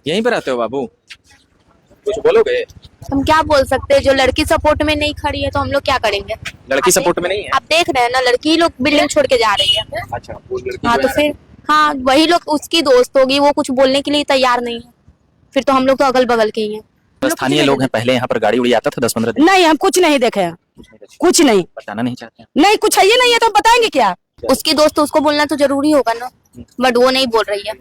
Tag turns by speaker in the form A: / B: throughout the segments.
A: यहीं पे रहते हो बाबू? कुछ बोलोगे?
B: हम क्या बोल सकते हैं, जो लड़की सपोर्ट में नहीं खड़ी है तो हम लोग क्या करेंगे।
A: लड़की सपोर्ट में नहीं है?
B: आप देख रहे हैं ना, लड़की लोग बिल्डिंग छोड़ के जा रही है।
A: अच्छा, वो लड़की
B: हाँ
A: जो
B: तो
A: है
B: फिर, हाँ वही लोग उसकी दोस्त होगी, वो कुछ बोलने के लिए तैयार नहीं है, फिर तो हम लोग तो अगल बगल के ही हैं।
A: स्थानीय लोग हैं, पहले यहाँ पर गाड़ी उड़ी आता था 10-15 दिन?
C: नहीं, हम कुछ नहीं देखे हैं, कुछ नहीं।
A: बताना नहीं चाहते हैं?
C: नहीं, कुछ है ही नहीं है तो हम बताएंगे क्या।
B: उसकी दोस्त उसको बोलना तो जरूरी होगा ना, बट वो नहीं बोल रही है।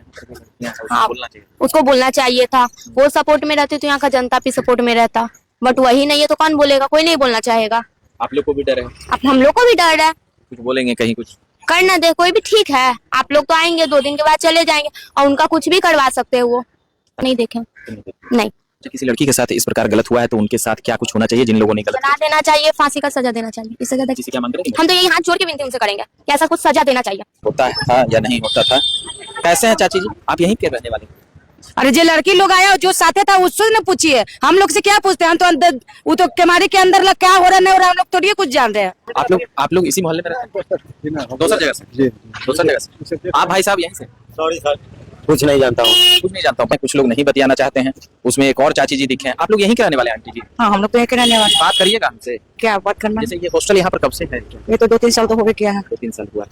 B: हाँ,
A: बोलना चाहिए।
B: उसको बोलना चाहिए था। वो सपोर्ट में रहती तो यहाँ का जनता भी सपोर्ट में रहता, बट वही नहीं है तो कौन बोलेगा, कोई नहीं बोलना चाहेगा।
A: आप लोग को भी डर है?
B: अब हम लोग को भी डर है,
A: कुछ बोलेंगे कहीं कुछ?
B: करना दे कोई भी, ठीक है। आप लोग तो आएंगे 2 दिन के बाद चले जाएंगे, और उनका कुछ भी करवा सकते हैं। वो नहीं देखे, नहीं।
A: किसी लड़की के साथ इस प्रकार गलत हुआ है तो उनके साथ क्या कुछ होना चाहिए जिन लोगों ने गलत
B: बना देना चाहिए, फांसी का सजा देना चाहिए, इससे ज्यादा
A: किसी क्या मांग रहे हैं?
B: हम तो यही हाथ जोड़ के विनती उनसे करेंगे कि ऐसा कुछ सजा देना चाहिए।
A: होता था या नहीं होता था? कैसे हैं चाची जी, आप यहीं के रहने वाले?
C: अरे जो लड़की लोग आया जो साथे था उससे न पूछिए, हम लोग से क्या पूछते हैं। हम तो अंदर, वो तो केमारी के अंदर लग क्या हो रहा नहीं हो रहा हम लोग थोड़ी कुछ जान रहे हैं।
A: आप लोग इसी मोहल्ले में रहते हैं? दूसरी जगह से? दूसरी जगह से। आप भाई साहब यहीं से?
D: सॉरी सर, कुछ नहीं जानता हूँ।
A: कुछ नहीं जानता हूँ, कुछ लोग नहीं बतियाना चाहते हैं। उसमें एक और चाची जी दिखे हैं। आप लोग यहीं के रहने वाले हैं आंटी जी?
C: हाँ, हम लोग तो एक रहने वाले।
A: बात करिएगा हमसे।
C: क्या बात करना,
A: जैसे ये हॉस्टल यहाँ पर कब से है?
C: ये तो 2-3 साल तो हो गए किया है।
A: 2-3 साल हुआ।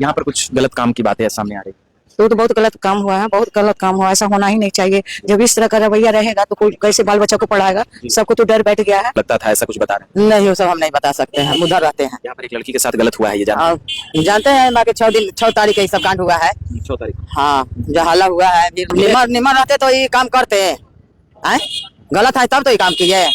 A: यहाँ पर कुछ गलत काम की बातें सामने आ रही है।
C: तो बहुत गलत काम हुआ है, बहुत गलत काम हुआ है। ऐसा होना ही नहीं चाहिए। जब इस तरह का रवैया रहेगा तो कोई कैसे बाल बच्चा को पढ़ाएगा। सबको तो डर बैठ गया है।
A: लगता था ऐसा कुछ बता रहे हैं?
C: नहीं, वो सब हम नहीं बता सकते हैं, हम उधर रहते हैं।
A: यहाँ पर एक लड़की के साथ गलत हुआ है, ये
C: जानते हैं बाकी 6 तारीख को ये सब कांड हुआ है।
A: 6 तारीख।
C: हाँ, जो हल्ला हुआ है, निमर रहते तो ये काम करते हैं, गलत है तब तो ये काम किए।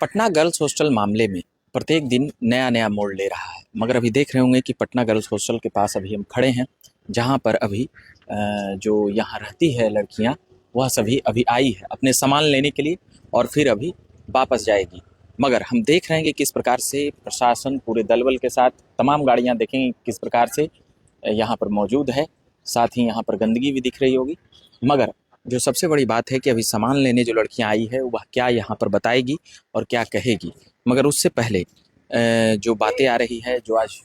A: पटना गर्ल्स हॉस्टल मामले में प्रत्येक दिन नया नया मोड़ ले रहा है, मगर अभी देख रहे होंगे कि पटना गर्ल्स हॉस्टल के पास अभी हम खड़े हैं, जहां पर अभी जो यहाँ रहती है लड़कियां, वह सभी अभी आई है अपने सामान लेने के लिए और फिर अभी वापस जाएगी। मगर हम देख रहे हैं कि किस प्रकार से प्रशासन पूरे दलबल के साथ, तमाम गाड़ियां देखेंगे किस प्रकार से यहाँ पर मौजूद है। साथ ही यहाँ पर गंदगी भी दिख रही होगी। मगर जो सबसे बड़ी बात है कि अभी सामान लेने जो लड़कियां आई है वह क्या यहाँ पर बताएगी और क्या कहेगी। मगर उससे पहले जो बातें आ रही है, जो आज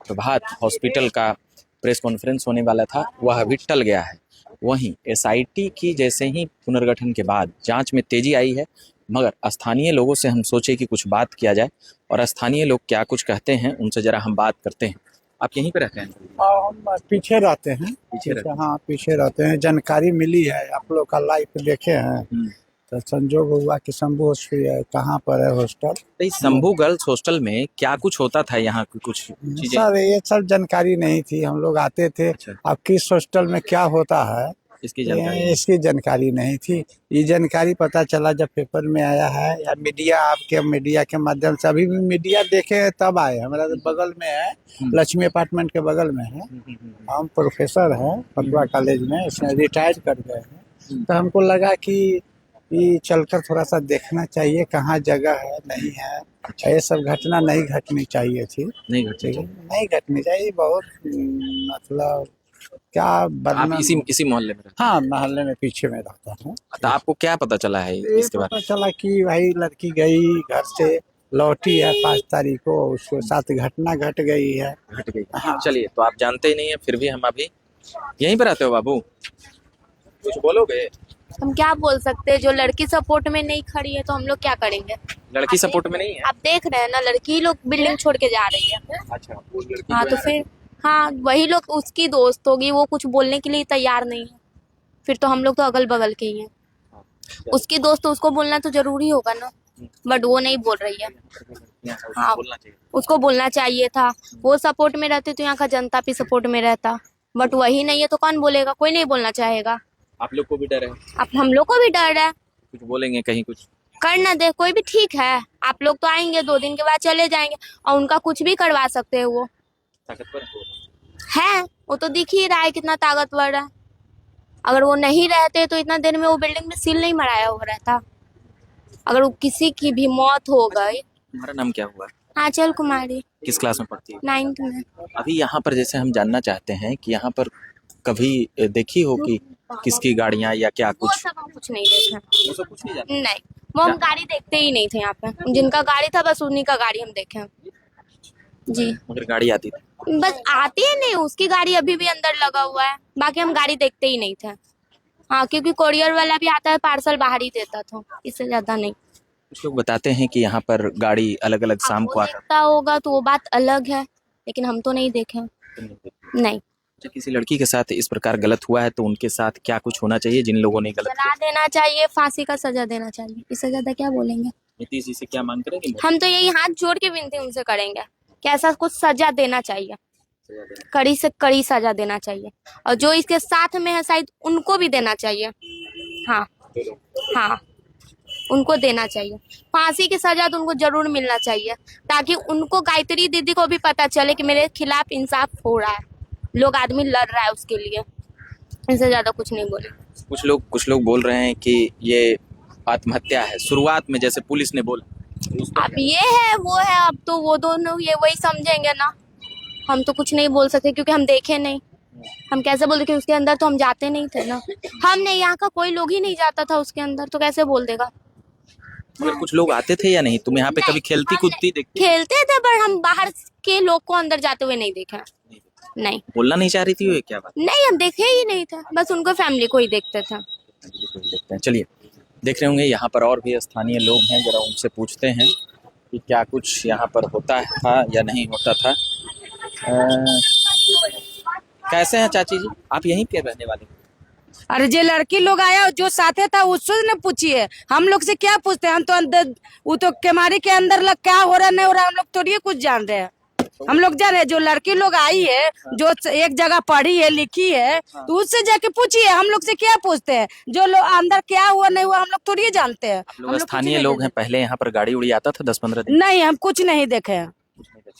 A: प्रभात हॉस्पिटल का प्रेस कॉन्फ्रेंस होने वाला था वह अभी टल गया है। वहीं एसआईटी की जैसे ही पुनर्गठन के बाद जांच में तेजी आई है, मगर स्थानीय लोगों से हम सोचे कि कुछ बात किया जाए और स्थानीय लोग क्या कुछ कहते हैं उनसे जरा हम बात करते हैं। आप यहीं पे रहते हैं?
E: हम पीछे रहते हैं। हाँ, पीछे रहते हैं। जानकारी मिली है, आप लोग का लाइव देखे हैं तो संजोग हुआ कि शंभू हॉस्पिटल कहाँ पर है हॉस्टल।
A: तो शंभू गर्ल्स हॉस्टल में क्या कुछ होता था, यहाँ की कुछ चीजें?
E: सर ये सब जानकारी नहीं थी, हम लोग आते थे।
A: अच्छा।
E: अब किस हॉस्टल में क्या होता है इसकी जानकारी नहीं थी। ये जानकारी पता चला जब पेपर में आया है या मीडिया के माध्यम से। अभी भी मीडिया देखे तब आए। हमारा बगल में है, लक्ष्मी अपार्टमेंट के बगल में है। हम प्रोफेसर हैं पटवा कॉलेज में, इसमें रिटायर कर गए हैं। तो हमको लगा कि ये चलकर थोड़ा सा देखना चाहिए कहाँ जगह है नहीं है। ये सब घटना नहीं घटनी चाहिए थी।
A: नहीं
E: घटनी चाहिए। बहुत मतलब क्या
A: आप इसी मोहल्ले में रहते?
E: हाँ, मोहल्ले में पीछे में रहता हूँ।
A: तो आपको क्या पता चला है इसके बारे में?
E: पता चला कि भाई लड़की गई घर से, लौटी है 5 तारीख को, उसके साथ घटना घट गई है।
A: घट गई।
E: हाँ।
A: चलिए, तो आप जानते ही नहीं है, फिर भी हम अभी यहीं पे रहते हो बाबू? कुछ बोलोगे?
B: हम क्या बोल सकते हैं, जो लड़की सपोर्ट में नहीं खड़ी है तो हम लोग क्या करेंगे।
A: लड़की सपोर्ट में नहीं है?
B: आप देख रहे हैं ना, लड़की लोग बिल्डिंग छोड़ के जा रही है।
A: अच्छा, वो लड़की
B: हाँ
A: जो
B: तो
A: है
B: फिर, हाँ वही लोग उसकी दोस्त होगी, वो कुछ बोलने के लिए तैयार नहीं है, फिर तो हम लोग तो अगल बगल के ही हैं। उसकी दोस्त तो उसको बोलना तो जरूरी होगा ना, बट वो नहीं बोल रही है। हाँ,
A: बोलना चाहिए।
B: उसको बोलना चाहिए था। वो सपोर्ट में रहती तो यहाँ का जनता भी सपोर्ट में रहता, बट वही नहीं है तो कौन बोलेगा, कोई नहीं बोलना चाहेगा।
A: आप लोग को भी डर है?
B: अब हम लोग को भी डर है,
A: कुछ बोलेंगे कहीं कुछ?
B: करना दे कोई भी, ठीक है। आप लोग तो आएंगे 2 दिन के बाद चले जाएंगे, और उनका कुछ भी करवा सकते हैं। वो
A: ताकतवर
B: है, वो तो दिख ही रहा है कितना ताकतवर है। अगर वो नहीं रहते तो इतना देर में वो बिल्डिंग में सील नहीं मराया हुआ रहता। अगर वो किसी की भी मौत हो गई।
A: तुम्हारा नाम क्या हुआ?
B: आंचल कुमारी,
A: किस क्लास में पढ़ती है?
B: 9th में।
A: अभी यहाँ पर जैसे हम जानना चाहते हैं कि यहाँ पर कभी देखी हो कि किसकी गाड़ियाँ या क्या
B: वो
A: कुछ?
B: सब हम कुछ नहीं देखे।
A: वो सब कुछ नहीं जानते?
B: नहीं, वो हम गाड़ी देखते ही नहीं थे यहाँ पे। जिनका गाड़ी था बस उन्हीं का गाड़ी हम देखे जी।
A: मगर गाड़ी आती थी?
B: बस आती है नहीं, उसकी गाड़ी अभी भी अंदर लगा हुआ है, बाकी हम गाड़ी देखते ही नहीं थे। हाँ, क्योंकि कोरियर वाला भी आता है, पार्सल बाहर ही देता था, इससे ज्यादा नहीं।
A: कुछ लोग बताते हैं कि यहाँ पर गाड़ी अलग अलग
B: अब
A: शाम
B: वो
A: को आता
B: देखता होगा तो वो बात अलग है, लेकिन हम तो नहीं देखे हैं।
A: है।
B: नहीं,
A: जब किसी लड़की के साथ इस प्रकार गलत हुआ है तो उनके साथ क्या कुछ होना चाहिए जिन लोगों ने गलत
B: जला देना चाहिए, फांसी का सजा देना चाहिए, इससे ज्यादा क्या बोलेंगे।
A: नीतीश जी से क्या मांग करेंगे?
B: हम तो यही हाथ जोड़ के विनती उनसे करेंगे कि ऐसा कुछ सजा देना चाहिए, कड़ी से कड़ी सजा देना चाहिए, और जो इसके साथ में है शायद उनको भी देना चाहिए। हाँ हाँ, उनको देना चाहिए फांसी की सजा, तो उनको जरूर मिलना चाहिए, ताकि उनको गायत्री दीदी को भी पता चले कि मेरे खिलाफ इंसाफ हो रहा है, लोग आदमी लड़ रहा है उसके लिए। इससे ज्यादा कुछ नहीं बोले।
A: कुछ लोग बोल रहे हैं कि ये आत्महत्या है, शुरुआत में जैसे पुलिस ने बोला।
B: अब ये है वो है, अब तो वो दोनों ये वही समझेंगे ना, हम तो कुछ नहीं बोल सकते क्योंकि हम देखे नहीं। हम कैसे बोल देंगे, उसके अंदर तो हम जाते नहीं थे ना, हम नहीं, यहाँ का कोई लोग ही नहीं जाता था उसके अंदर, तो कैसे बोल देगा।
A: मगर कुछ लोग आते थे या नहीं? तुम यहाँ पे कभी खेलती कूदती देखती?
B: खेलते थे, पर हम बाहर के लोग को अंदर जाते हुए नहीं देखा। नहीं,
A: बोलना नहीं चाह रही थी ये क्या बात?
B: नहीं, हम देखे ही नहीं थे, बस उनको फैमिली को ही देखते थे।
A: देखते हैं, चलिए देख रहे होंगे यहाँ पर और भी स्थानीय लोग हैं, जरा उनसे पूछते हैं कि क्या कुछ यहाँ पर होता था या नहीं होता था। कैसे हैं चाची जी, आप यहीं के रहने वाले हैं?
C: अरे जो लड़की लोग आया जो साथे था उससे न पूछिए, हम लोग से क्या पूछते हैं। हम तो अंदर, वो तो केमारी के अंदर लग क्या हो रहा नहीं हो रहा हम लोग थोड़ी कुछ जान रहे हैं। हम लोग जान रहे हैं जो लड़की लोग आई है, जो एक जगह पढ़ी है लिखी है, तो उससे जाके पूछिए, हम लोग से क्या पूछते हैं। जो लोग अंदर क्या हुआ नहीं हुआ हम लोग थोड़ी जानते हैं। हम लोग
A: स्थानीय लोग हैं, पहले यहाँ पर गाड़ी उड़ी आता था 10-15 दिन?
C: नहीं, हम कुछ नहीं देखे हैं,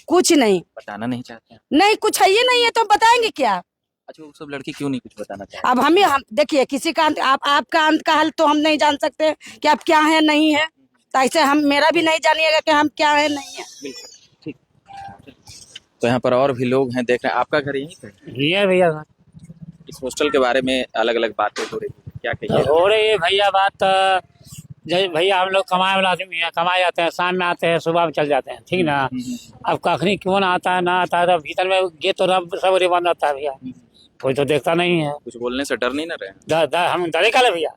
C: कुछ नहीं।
A: बताना नहीं चाहते हैं?
C: नहीं, कुछ है ही नहीं है तो बताएंगे क्या।
A: अच्छा, वो सब लड़की क्यों नहीं कुछ बताना चाहती?
C: अब हम देखिए, किसी का अंत, आपका अंत का हल तो हम नहीं जान सकते कि आप क्या है नहीं है, तो ऐसे हम मेरा भी नहीं जानिएगा कि हम क्या है नहीं है।
A: ठीक। तो यहाँ पर और भी लोग हैं, देख रहे हैं। आपका घर यहीं पे?
F: ये भैया
A: इस हॉस्टल के बारे में अलग अलग बातें हो रही है, क्या कहिए?
F: हो रही है भैया बात। जैसे भैया हम लोग कमाए वाला आदमी है, कमाए जाते हैं, शाम में आते हैं, सुबह में चल जाते हैं, ठीक ना। अब कखनी क्यों ना आता है ना आता है, तो भीतर में गेट तो सब रे बंद रहता है भैया, कोई तो देखता नहीं है।
A: कुछ बोलने से डर नहीं ना रहे?
F: हम डरे का भैया,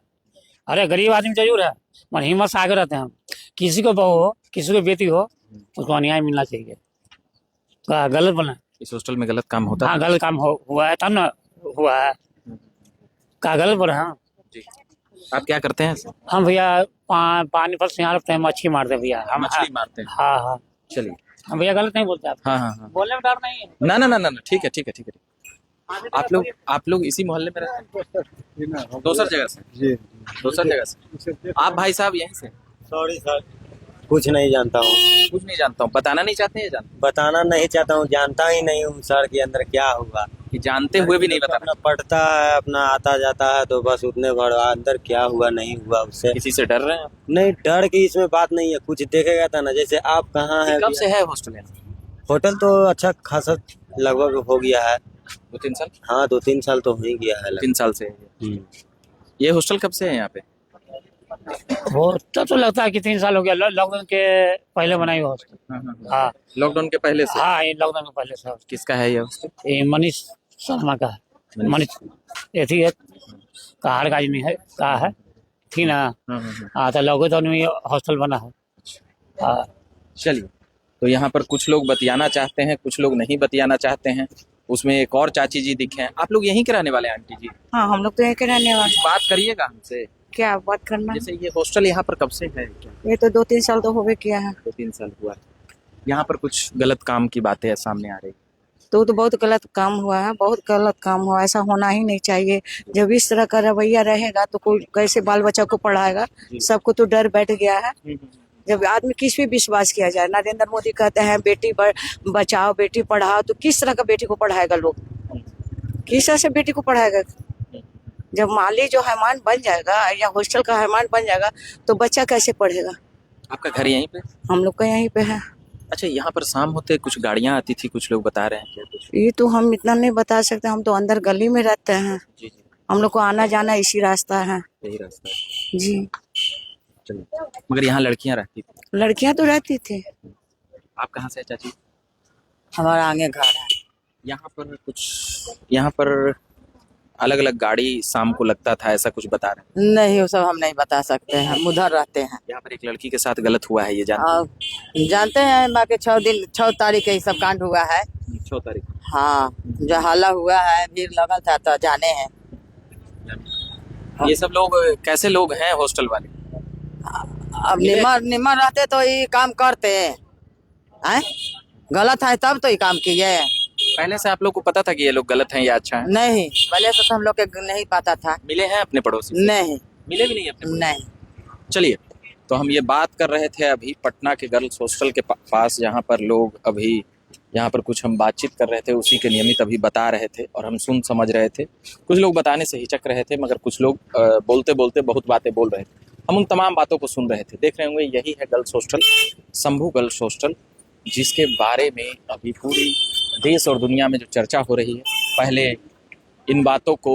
F: अरे गरीब आदमी जरूर है, मगर हिम्मत से आगे रहते हैं हम। किसी को बहू हो, किसी को बेटी हो, उसको अन्याय मिलना चाहिए। तो गलत बोला,
A: इस हॉस्टल में गलत काम होता है?
F: हाँ गलत काम हुआ है तब ना हुआ है, का गलत बोला। हाँ
A: जी। आप क्या करते हैं?
F: हम भैया पानी पर से यहाँ रखते हैं, मच्छी मारते हैं भैया हम।
A: मछली मारते हैं?
F: हाँ हाँ,
A: चलिए।
F: हम भैया गलत नहीं बोलते आप।
A: हाँ हाँ हाँ,
F: बोलने में डर नहीं है।
A: ना ना ना ना ना, ठीक है ठीक है ठीक है। आप लोग इसी मोहल्ले में रहते हैं? दूसर जगह से?
D: जी,
A: दूसर जगह से? आप भाई साहब यहीं से?
D: सॉरी सर, कुछ नहीं जानता हूँ।
A: कुछ नहीं जानता हूँ, बताना नहीं चाहते हैं?
D: बताना नहीं चाहता हूँ, जानता ही नहीं हूँ सर के अंदर क्या हुआ।
A: कि जानते हुए भी नहीं बताना?
D: अपना पढ़ता है, अपना आता जाता है, तो बस उतने भर अंदर क्या हुआ नहीं हुआ उससे
A: किसी से डर रहे हैं आप?
D: नहीं, डर की इसमें बात नहीं है, कुछ देखेगा था ना। जैसे आप कहाँ है?
A: कब से है हॉस्टल में?
D: होटल तो अच्छा खासा लगभग हो गया है,
A: 2-3 साल?
D: हाँ 2-3 साल तो हो ही गया है।
A: 3 साल से है ये। ये हॉस्टल कब से है यहाँ पे?
F: वो तो लगता है कि 3 साल हो गया, लॉकडाउन के पहले बनाई हुआ हॉस्टल। हाँ
A: लॉकडाउन के पहले से?
F: हाँ, ये लॉकडाउन के पहले से।
A: किसका है ये हॉस्टल?
F: ये मनीष शर्मा का है, मनीष एथी है, कहार का आदमी है, कहा है, ठीक ना। हाँ, तो लॉकडाउन में हॉस्टल बना है। हाँ
A: चलिए, तो यहाँ पर कुछ लोग बतियाना चाहते हैं, कुछ लोग नहीं बतियाना चाहते हैं। उसमें एक और चाची जी दिखे हैं। आप लोग यहीं के रहने वाले हैं आंटी जी?
C: हाँ, हम लोग तो यहीं के रहने वाले।
A: बात करिएगा हमसे।
C: क्या बात करना,
A: जैसे ये हॉस्टल यहाँ पर कब से है क्या?
C: ये तो 2-3 साल तो हो गए किया है।
A: 2-3 साल हुआ है। यहाँ पर कुछ गलत काम की बातें सामने आ रही।
C: तो बहुत गलत काम हुआ है, बहुत गलत काम हुआ, ऐसा होना ही नहीं चाहिए। जब इस तरह का रवैया रहेगा तो कोई कैसे बाल बच्चा को पढ़ाएगा। सबको तो डर बैठ गया है। जब आदमी किस पे विश्वास किया जाए। नरेंद्र मोदी कहते हैं बेटी बचाओ बेटी पढ़ाओ, तो किस तरह का बेटी को पढ़ाएगा लोग, किस तरह से बेटी को पढ़ाएगा। जब माली जो हैमान बन जाएगा या हॉस्टल का हैमान बन जाएगा तो बच्चा कैसे पढ़ेगा।
A: आपका घर यहीं पे?
C: हम लोग का यहीं पे है।
A: अच्छा, यहाँ पर शाम होते कुछ गाड़ियाँ आती थी, कुछ लोग बता रहे हैं क्या कुछ?
C: ये तो हम इतना नहीं बता सकते, हम तो अंदर गली में रहते हैं।
A: जी जी,
C: हम लोग को आना जाना इसी रास्ता है।
A: यही रास्ता है।
C: जी,
A: चलिए, मगर यहाँ लड़कियाँ रहती थी?
C: लड़कियां तो रहती थी।
A: आप कहाँ से हैं चाची?
C: हमारा आगे घर है।
A: यहाँ पर अलग अलग गाड़ी शाम को लगता था, ऐसा कुछ बता रहे हैं।
G: नहीं वो सब हम नहीं बता सकते हैं, हम उधर रहते हैं।
A: यहाँ पर एक लड़की के साथ गलत हुआ है, ये
G: और जानते हैं बाकी 6 तारीख के ये सब कांड हुआ है।
A: 6 तारीख।
G: हाँ जो हल्ला हुआ है, भीड़ लगल था तो जाने हैं।
A: ये सब लोग कैसे लोग हैं हॉस्टल वाले?
G: अब निमर रहते तो ये काम करते हैं, गलत है तब तो ये काम किए।
A: पहले से आप लोग को पता था कि ये लोग गलत हैं या अच्छा है?
G: नहीं पहले से तो हम लोग के नहीं पता था।
A: मिले हैं अपने पड़ोसी से?
G: नहीं
A: मिले भी नहीं अपने पड़ोसी?
G: नहीं।
A: चलिए, तो हम ये बात कर रहे थे अभी पटना के गर्ल्स हॉस्टल के पास, जहाँ पर लोग अभी यहाँ पर कुछ हम बातचीत कर रहे थे, उसी के नियमित अभी बता रहे थे और हम सुन समझ रहे थे। कुछ लोग बताने से हिचक रहे थे, मगर कुछ लोग बोलते बोलते बहुत बातें बोल रहे थे। हम उन तमाम बातों को सुन रहे थे। देख रहे होंगे यही है girls hostel, Shambhu girls hostel, जिसके बारे में अभी पूरी देश और दुनिया में जो चर्चा हो रही है। पहले इन बातों को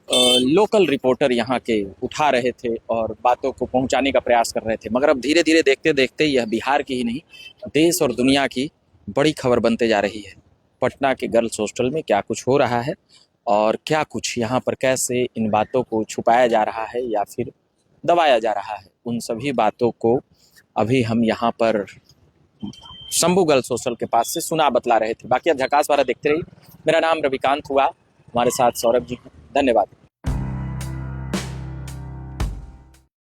A: लोकल रिपोर्टर यहाँ के उठा रहे थे और बातों को पहुँचाने का प्रयास कर रहे थे, मगर अब धीरे धीरे देखते देखते यह बिहार की ही नहीं, देश और दुनिया की बड़ी खबर बनते जा रही है। पटना के गर्ल्स हॉस्टल में क्या कुछ हो रहा है और क्या कुछ यहाँ पर कैसे इन बातों को छुपाया जा रहा है या फिर दबाया जा रहा है, उन सभी बातों को अभी हम यहाँ पर शंभू गर्ल्स हॉस्टल के पास से सुना बतला रहे थे। बाकी अब झकास वाला देखते रहिए। मेरा नाम रविकांत हुआ, हमारे साथ सौरभ जी हैं। धन्यवाद।